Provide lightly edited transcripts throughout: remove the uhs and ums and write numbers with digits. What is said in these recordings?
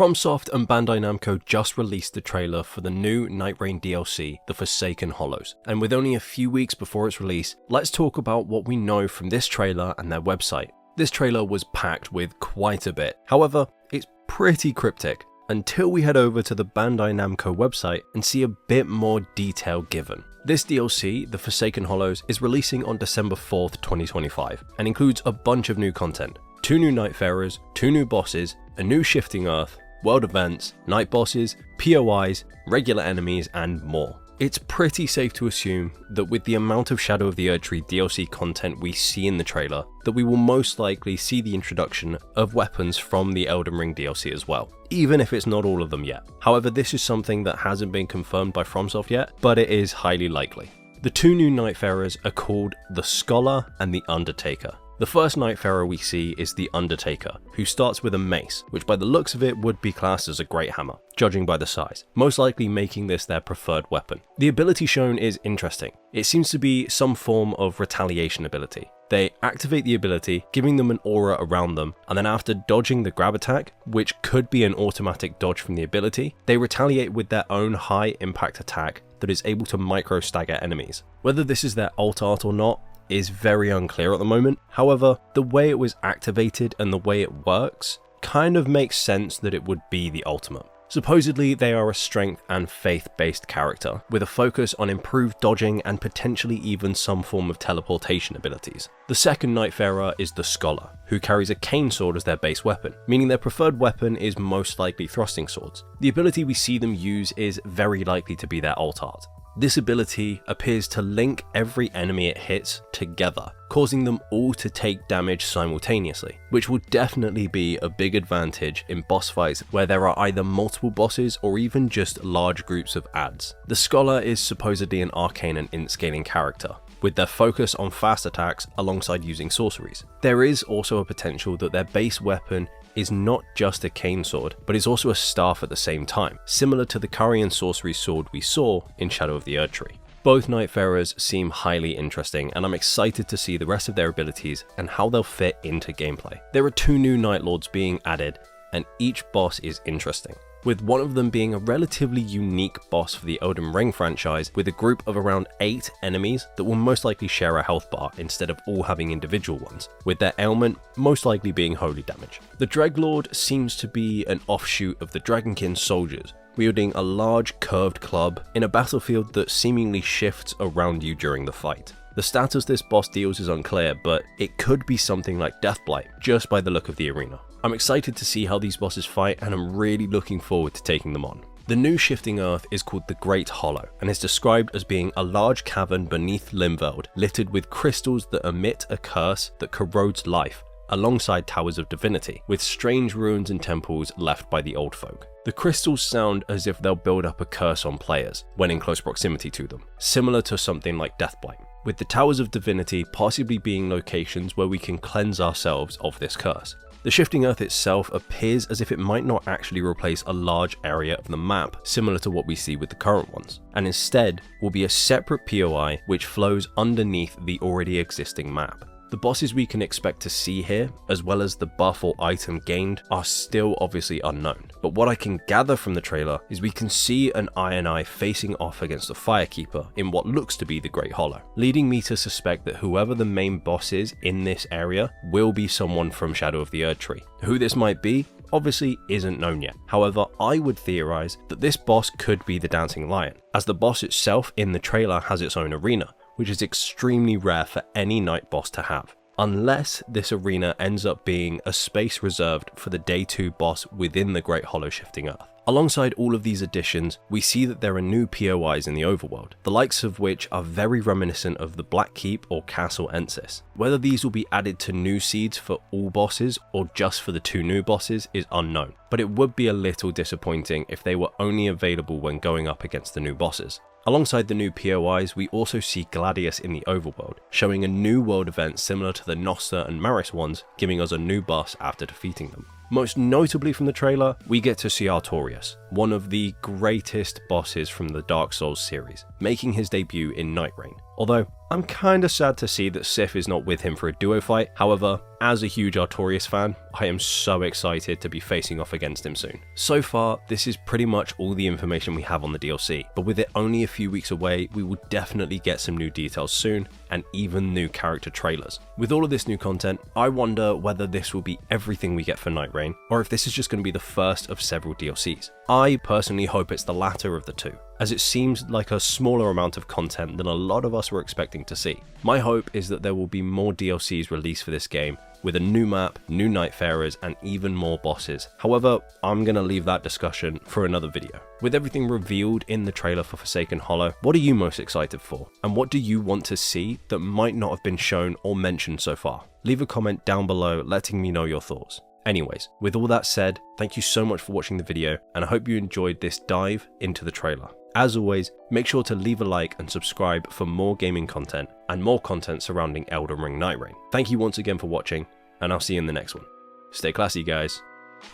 FromSoft and Bandai Namco just released the trailer for the new Nightreign DLC, The Forsaken Hollows, and with only a few weeks before its release, let's talk about what we know from this trailer and their website. This trailer was packed with quite a bit, however, it's pretty cryptic, until we head over to the Bandai Namco website and see a bit more detail given. This DLC, The Forsaken Hollows, is releasing on December 4th, 2025, and includes a bunch of new content. 2 new Nightfarers, 2 new bosses, a new Shifting Earth, world events, night bosses, POIs, regular enemies, and more. It's pretty safe to assume that with the amount of Shadow of the Erdtree DLC content we see in the trailer, that we will most likely see the introduction of weapons from the Elden Ring DLC as well, even if it's not all of them yet. However, this is something that hasn't been confirmed by FromSoft yet, but it is highly likely. The 2 new Nightfarers are called the Scholar and the Undertaker. The first Nightfarer we see is the Undertaker, who starts with a mace, which by the looks of it would be classed as a great hammer, judging by the size, most likely making this their preferred weapon. The ability shown is interesting. It seems to be some form of retaliation ability. They activate the ability, giving them an aura around them, and then after dodging the grab attack, which could be an automatic dodge from the ability, they retaliate with their own high impact attack that is able to micro stagger enemies. Whether this is their alt art or not is very unclear at the moment. However, the way it was activated and the way it works kind of makes sense that it would be the ultimate. Supposedly, they are a strength and faith-based character, with a focus on improved dodging and potentially even some form of teleportation abilities. The second Nightfarer is the Scholar, who carries a cane sword as their base weapon, meaning their preferred weapon is most likely thrusting swords. The ability we see them use is very likely to be their alt art. This ability appears to link every enemy it hits together, causing them all to take damage simultaneously, which will definitely be a big advantage in boss fights where there are either multiple bosses or even just large groups of adds. The Scholar is supposedly an arcane and int scaling character, with their focus on fast attacks alongside using sorceries. There is also a potential that their base weapon is not just a cane sword, but is also a staff at the same time, similar to the Carian sorcery sword we saw in Shadow of the Erdtree. Both Nightfarers seem highly interesting, and I'm excited to see the rest of their abilities and how they'll fit into gameplay. There are 2 new Night Lords being added, and each boss is interesting, with one of them being a relatively unique boss for the Elden Ring franchise, with a group of around 8 enemies that will most likely share a health bar instead of all having individual ones, with their ailment most likely being holy damage. The Dreadlord seems to be an offshoot of the Dragonkin soldiers, wielding a large curved club in a battlefield that seemingly shifts around you during the fight. The status this boss deals is unclear, but it could be something like Deathblight, just by the look of the arena. I'm excited to see how these bosses fight, and I'm really looking forward to taking them on. The new Shifting Earth is called the Great Hollow, and is described as being a large cavern beneath Limveld, littered with crystals that emit a curse that corrodes life, alongside towers of divinity, with strange ruins and temples left by the old folk. The crystals sound as if they'll build up a curse on players when in close proximity to them, similar to something like Deathblight, with the towers of divinity possibly being locations where we can cleanse ourselves of this curse. The Shifting Earth itself appears as if it might not actually replace a large area of the map similar to what we see with the current ones, and instead will be a separate POI which flows underneath the already existing map. The bosses we can expect to see here, as well as the buff or item gained, are still obviously unknown, but what I can gather from the trailer is we can see an Iron Eye facing off against the Firekeeper in what looks to be the Great Hollow, leading me to suspect that whoever the main boss is in this area will be someone from Shadow of the Erdtree. Who this might be obviously isn't known yet. However, I would theorize that this boss could be the Dancing Lion, as the boss itself in the trailer has its own arena, which is extremely rare for any night boss to have, unless this arena ends up being a space reserved for the Day 2 boss within the Great Hollow Shifting Earth. Alongside all of these additions, we see that there are new POIs in the overworld, the likes of which are very reminiscent of the Black Keep or Castle Ensis. Whether these will be added to new seeds for all bosses or just for the 2 new bosses is unknown, but it would be a little disappointing if they were only available when going up against the new bosses. Alongside the new POIs, we also see Gladius in the overworld, showing a new world event similar to the Noster and Maris ones, giving us a new boss after defeating them. Most notably from the trailer, we get to see Artorias, one of the greatest bosses from the Dark Souls series, making his debut in Nightreign. Although, I'm kinda sad to see that Sif is not with him for a duo fight. However, as a huge Artorias fan, I am so excited to be facing off against him soon. So far, this is pretty much all the information we have on the DLC, but with it only a few weeks away, we will definitely get some new details soon, and even new character trailers. With all of this new content, I wonder whether this will be everything we get for Nightreign, or if this is just going to be the first of several DLCs. I personally hope it's the latter of the two, as it seems like a smaller amount of content than a lot of us were expecting to see. My hope is that there will be more DLCs released for this game, with a new map, new Nightfarers, and even more bosses. However, I'm gonna leave that discussion for another video. With everything revealed in the trailer for Forsaken Hollow, what are you most excited for? And what do you want to see that might not have been shown or mentioned so far? Leave a comment down below letting me know your thoughts. Anyways, with all that said, thank you so much for watching the video, and I hope you enjoyed this dive into the trailer. As always, make sure to leave a like and subscribe for more gaming content and more content surrounding Elden Ring Nightreign. Thank you once again for watching, and I'll see you in the next one. Stay classy, guys.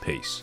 Peace.